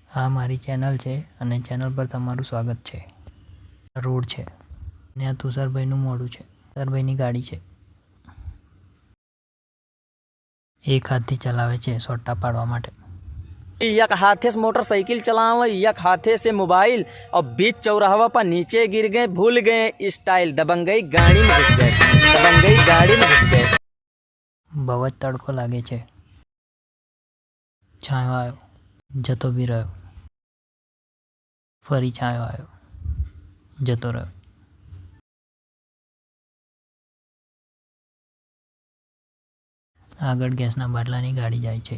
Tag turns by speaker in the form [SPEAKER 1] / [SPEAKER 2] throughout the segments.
[SPEAKER 1] આ મારી ચેનલ છે અને ચેનલ પર તમારું સ્વાગત છે। રોડ છે ને આ તુષારભાઈનું મોઢું છે। તુષારભાઈની ગાડી છે। એક હાથથી ચલાવે છે સોટા પાડવા માટે।
[SPEAKER 2] एक हाथे से मोटरसाइकिल चलावे, एक हाथे से मोबाइल, और बीच चौराहा पर नीचे गिर गए, भूल गए स्टाइल, दबंगई गाड़ी में घुस गए, दबंगई गाड़ी में घुस गए।
[SPEAKER 1] બહુ જ તડકો લાગે છે। છાંયો આવ્યો, જતો બી રહ્યો, ફરી છાંયો આવ્યો, જતો રહ્યો। આગળ ગેસના બાટલાની ગાડી જાય છે।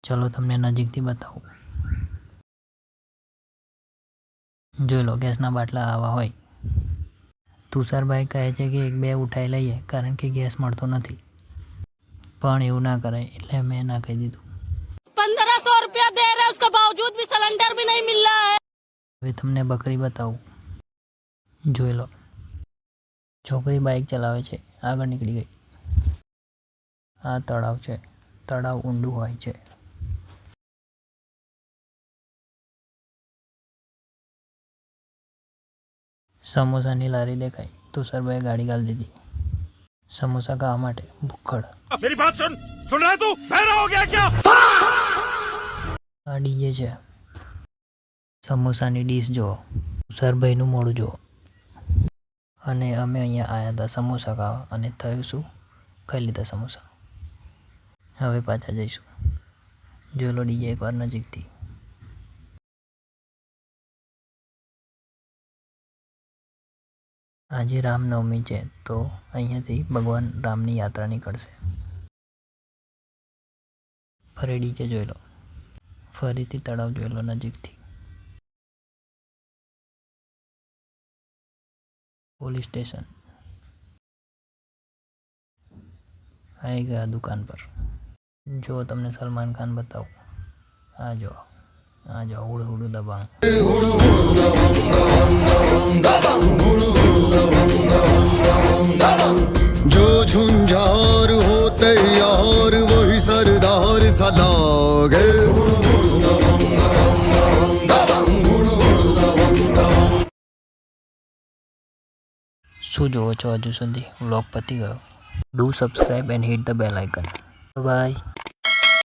[SPEAKER 1] ચલો તમને નજીકથી બતાવું। જોઈ લો ગેસના બાટલા આવા હોય। તુષારભાઈ કહે છે કે એક બે ઉઠાઈ લઈએ કારણ કે ગેસ મળતો નથી, પણ એવું ના કરાય એટલે મેં ના કહી દીધું।
[SPEAKER 3] 1500 रुपया दे रहे उसके बावजूद भी सिलेंडर भी नहीं मिल रहा है।
[SPEAKER 1] હવે તમને બકરી બતાવું। જોઈ લો છોકરી બાઇક ચલાવે છે, આગળ નીકળી ગઈ। આ તળાવ છે, તળાવ ઊંડું હોય છે। સમોસાની લારી દેખાઈ, તુષારભાઈએ ગાડી ગાળી દીધી। समोसा खावा माटे भूखड़।
[SPEAKER 4] मेरी बात सुन रहा है तू? बहरा हो गया क्या?
[SPEAKER 1] आ डीजे छे। समोसानी डिश जो તુષારભાઈનું મોઢું જો। અને અમે અહીંયા આવ્યા હતા સમોસા ખાવા અને થયું શું, ખાઈ લીધા સમોસા। હવે પાછા જઈશું। જોઈ લો ડીજે એકવાર નજીકથી। આજે રામનવમી છે તો અહીંયાથી ભગવાન રામની યાત્રા નીકળશે। ફરી ડીજે જોઈ લો, ફરીથી તળાવ જોઈ લો નજીકથી। પોલીસ સ્ટેશન આવી ગયા દુકાન પર। જો તમને સલમાન ખાન બતાવું। આ જો હુડ હુડ દબાણ।
[SPEAKER 5] जो झुंझार हो तैयार वही सरदार सा लागे।
[SPEAKER 1] શું જોવો છો હજુ સુધી? વ્લોગ પતી ગયો। Do subscribe and hit the bell icon. By.